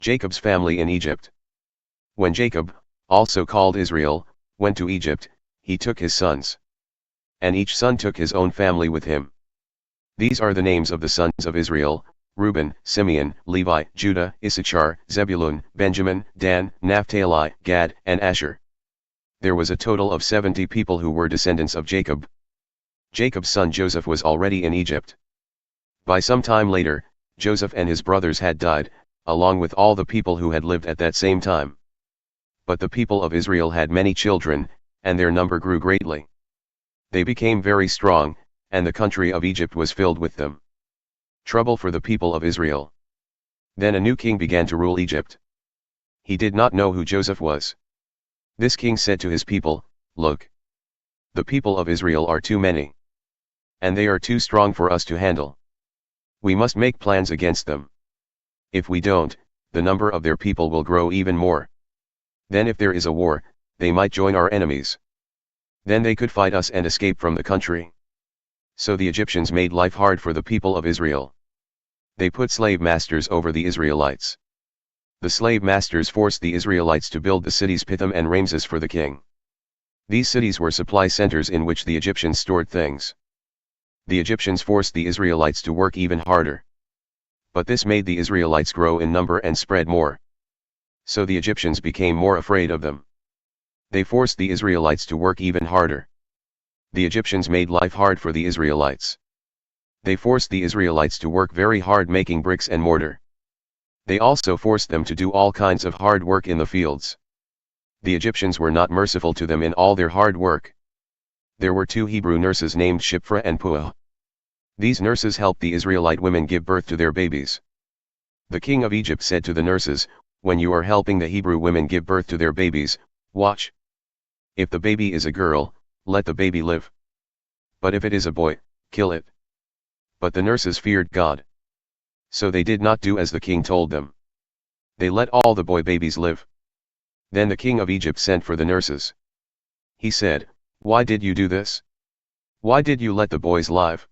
Jacob's family in Egypt. When Jacob, also called Israel, went to Egypt, he took his sons. And each son took his own family with him. These are the names of the sons of Israel: Reuben, Simeon, Levi, Judah, Issachar, Zebulun, Benjamin, Dan, Naphtali, Gad, and Asher. There was a total of 70 people who were descendants of Jacob. Jacob's son Joseph was already in Egypt. By some time later, Joseph and his brothers had died, along with all the people who had lived at that same time. But the people of Israel had many children, and their number grew greatly. They became very strong, and the country of Egypt was filled with them. Trouble for the people of Israel. Then a new king began to rule Egypt. He did not know who Joseph was. This king said to his people, "Look, the people of Israel are too many. And they are too strong for us to handle. We must make plans against them. If we don't, the number of their people will grow even more. Then if there is a war, they might join our enemies. Then they could fight us and escape from the country." So the Egyptians made life hard for the people of Israel. They put slave masters over the Israelites. The slave masters forced the Israelites to build the cities Pithom and Rameses for the king. These cities were supply centers in which the Egyptians stored things. The Egyptians forced the Israelites to work even harder. But this made the Israelites grow in number and spread more. So the Egyptians became more afraid of them. They forced the Israelites to work even harder. The Egyptians made life hard for the Israelites. They forced the Israelites to work very hard making bricks and mortar. They also forced them to do all kinds of hard work in the fields. The Egyptians were not merciful to them in all their hard work. There were 2 Hebrew nurses named Shiphrah and Puah. These nurses helped the Israelite women give birth to their babies. The king of Egypt said to the nurses, "When you are helping the Hebrew women give birth to their babies, watch. If the baby is a girl, let the baby live. But if it is a boy, kill it." But the nurses feared God. So they did not do as the king told them. They let all the boy babies live. Then the king of Egypt sent for the nurses. He said, "Why did you do this? Why did you let the boys live?"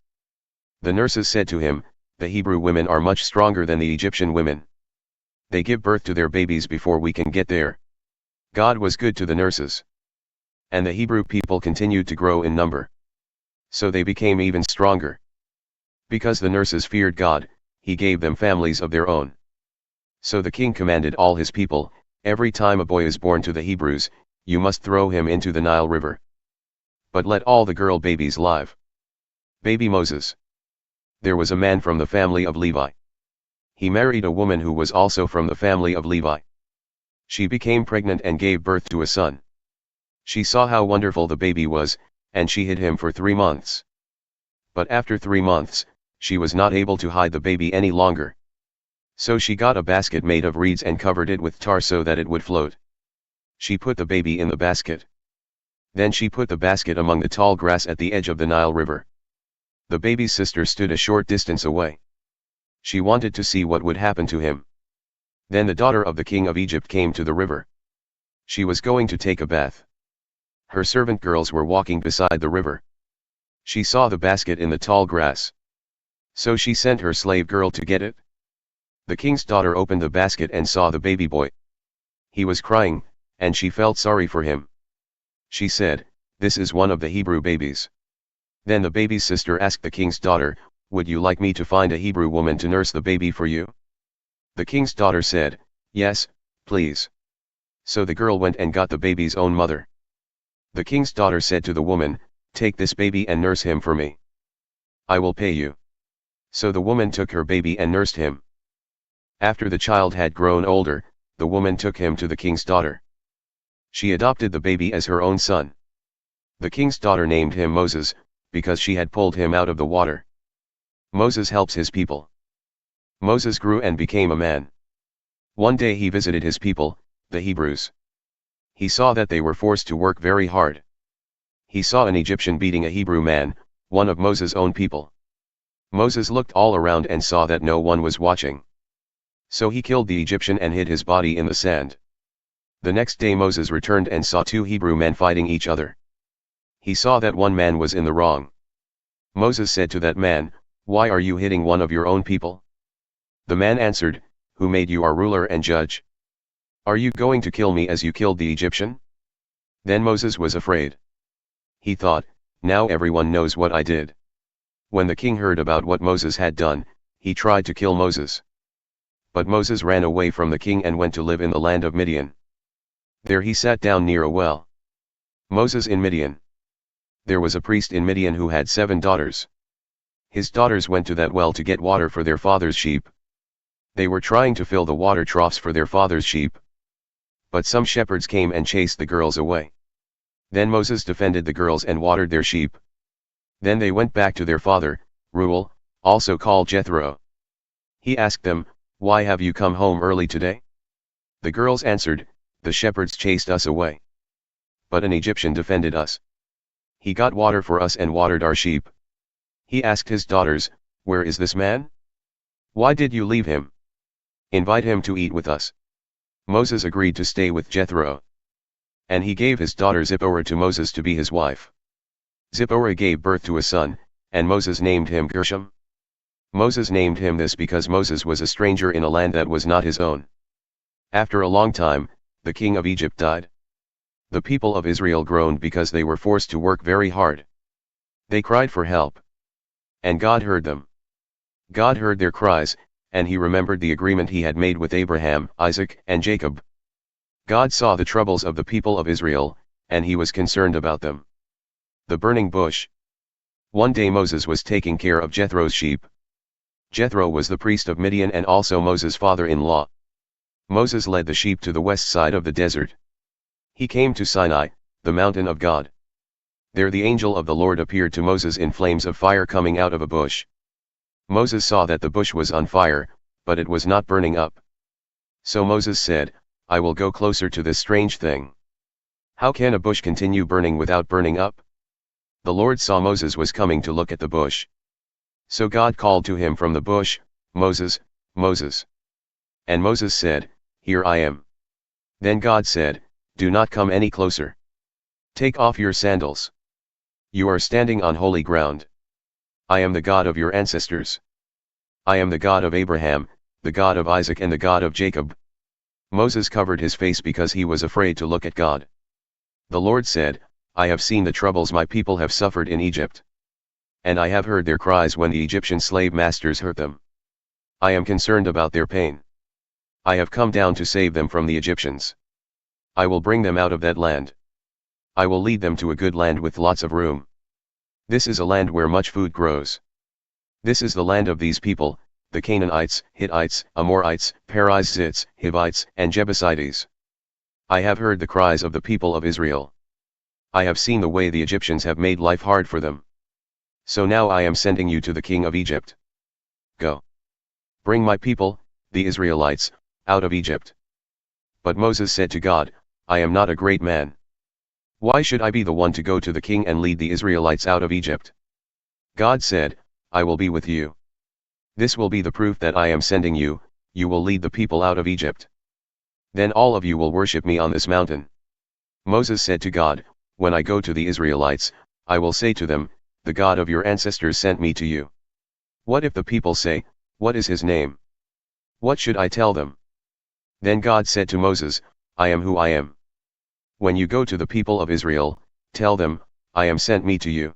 The nurses said to him, "The Hebrew women are much stronger than the Egyptian women. They give birth to their babies before we can get there." God was good to the nurses. And the Hebrew people continued to grow in number. So they became even stronger. Because the nurses feared God, he gave them families of their own. So the king commanded all his people, "Every time a boy is born to the Hebrews, you must throw him into the Nile River. But let all the girl babies live." Baby Moses. There was a man from the family of Levi. He married a woman who was also from the family of Levi. She became pregnant and gave birth to a son. She saw how wonderful the baby was, and she hid him for 3 months. But after 3 months, she was not able to hide the baby any longer. So she got a basket made of reeds and covered it with tar so that it would float. She put the baby in the basket. Then she put the basket among the tall grass at the edge of the Nile River. The baby's sister stood a short distance away. She wanted to see what would happen to him. Then the daughter of the king of Egypt came to the river. She was going to take a bath. Her servant girls were walking beside the river. She saw the basket in the tall grass. So she sent her slave girl to get it. The king's daughter opened the basket and saw the baby boy. He was crying, and she felt sorry for him. She said, "This is one of the Hebrew babies." Then the baby's sister asked the king's daughter, "Would you like me to find a Hebrew woman to nurse the baby for you?" The king's daughter said, "Yes, please." So the girl went and got the baby's own mother. The king's daughter said to the woman, "Take this baby and nurse him for me. I will pay you." So the woman took her baby and nursed him. After the child had grown older, the woman took him to the king's daughter. She adopted the baby as her own son. The king's daughter named him Moses, because she had pulled him out of the water. Moses helps his people. Moses grew and became a man. One day he visited his people, the Hebrews. He saw that they were forced to work very hard. He saw an Egyptian beating a Hebrew man, one of Moses' own people. Moses looked all around and saw that no one was watching. So he killed the Egyptian and hid his body in the sand. The next day Moses returned and saw 2 Hebrew men fighting each other. He saw that one man was in the wrong. Moses said to that man, "Why are you hitting one of your own people?" The man answered, who made you our ruler and judge? Are you going to kill me as you killed the Egyptian?" Then Moses was afraid. He thought, "Now everyone knows what I did." When the king heard about what Moses had done, he tried to kill Moses. But Moses ran away from the king and went to live in the land of Midian. There he sat down near a well. Moses in Midian. There was a priest in Midian who had 7 daughters. His daughters went to that well to get water for their father's sheep. They were trying to fill the water troughs for their father's sheep. But some shepherds came and chased the girls away. Then Moses defended the girls and watered their sheep. Then they went back to their father, Reuel, also called Jethro. He asked them, "Why have you come home early today?" The girls answered, "The shepherds chased us away. But an Egyptian defended us. He got water for us and watered our sheep." He asked his daughters, "Where is this man? Why did you leave him? Invite him to eat with us." Moses agreed to stay with Jethro. And he gave his daughter Zipporah to Moses to be his wife. Zipporah gave birth to a son, and Moses named him Gershom. Moses named him this because Moses was a stranger in a land that was not his own. After a long time, the king of Egypt died. The people of Israel groaned because they were forced to work very hard. They cried for help. And God heard them. God heard their cries, and he remembered the agreement he had made with Abraham, Isaac, and Jacob. God saw the troubles of the people of Israel, and he was concerned about them. The burning bush. One day Moses was taking care of Jethro's sheep. Jethro was the priest of Midian and also Moses' father-in-law. Moses led the sheep to the west side of the desert. He came to Sinai, the mountain of God. There the angel of the Lord appeared to Moses in flames of fire coming out of a bush. Moses saw that the bush was on fire, but it was not burning up. So Moses said, "I will go closer to this strange thing. How can a bush continue burning without burning up?" The Lord saw Moses was coming to look at the bush. So God called to him from the bush, "Moses, Moses." And Moses said, "Here I am." Then God said, "Do not come any closer. Take off your sandals. You are standing on holy ground. I am the God of your ancestors. I am the God of Abraham, the God of Isaac and the God of Jacob." Moses covered his face because he was afraid to look at God. The Lord said, "I have seen the troubles my people have suffered in Egypt. And I have heard their cries when the Egyptian slave masters hurt them. I am concerned about their pain. I have come down to save them from the Egyptians. I will bring them out of that land. I will lead them to a good land with lots of room. This is a land where much food grows. This is the land of these people, the Canaanites, Hittites, Amorites, Perizzites, Hivites, and Jebusites. I have heard the cries of the people of Israel. I have seen the way the Egyptians have made life hard for them. So now I am sending you to the king of Egypt. Go. Bring my people, the Israelites, out of Egypt." But Moses said to God, "I am not a great man. Why should I be the one to go to the king and lead the Israelites out of Egypt?" God said, "I will be with you. This will be the proof that I am sending you, you will lead the people out of Egypt. Then all of you will worship me on this mountain." Moses said to God, "When I go to the Israelites, I will say to them, 'The God of your ancestors sent me to you.' What if the people say, 'What is his name?' What should I tell them?" Then God said to Moses, "I am who I am. When you go to the people of Israel, tell them, 'I am sent me to you.'"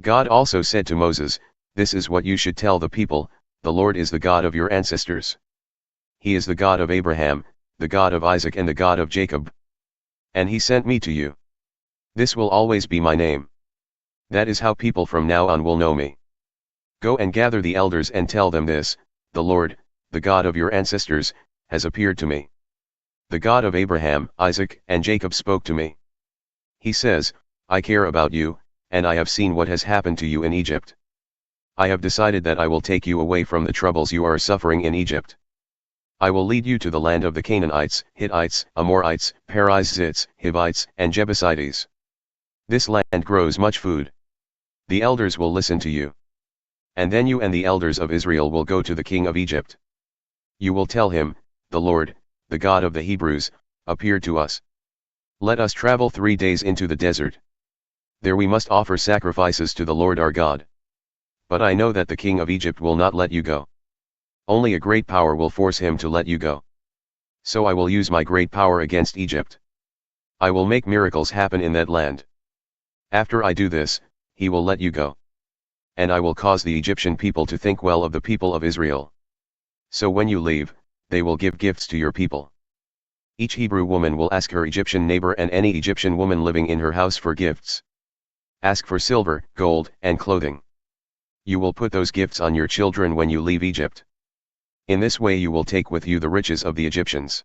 God also said to Moses, "This is what you should tell the people, 'The Lord is the God of your ancestors. He is the God of Abraham, the God of Isaac and the God of Jacob. And he sent me to you. This will always be my name. That is how people from now on will know me. Go and gather the elders and tell them this, 'The Lord, the God of your ancestors, has appeared to me. The God of Abraham, Isaac, and Jacob spoke to me. He says, I care about you, and I have seen what has happened to you in Egypt. I have decided that I will take you away from the troubles you are suffering in Egypt. I will lead you to the land of the Canaanites, Hittites, Amorites, Perizzites, Hivites, and Jebusites. This land grows much food. The elders will listen to you. And then you and the elders of Israel will go to the king of Egypt. You will tell him, 'The Lord, the God of the Hebrews, appeared to us. Let us travel 3 days into the desert. There we must offer sacrifices to the Lord our God. But I know that the king of Egypt will not let you go. Only a great power will force him to let you go. So I will use my great power against Egypt. I will make miracles happen in that land. After I do this, he will let you go. And I will cause the Egyptian people to think well of the people of Israel. So when you leave, they will give gifts to your people. Each Hebrew woman will ask her Egyptian neighbor and any Egyptian woman living in her house for gifts. Ask for silver, gold, and clothing. You will put those gifts on your children when you leave Egypt. In this way you will take with you the riches of the Egyptians.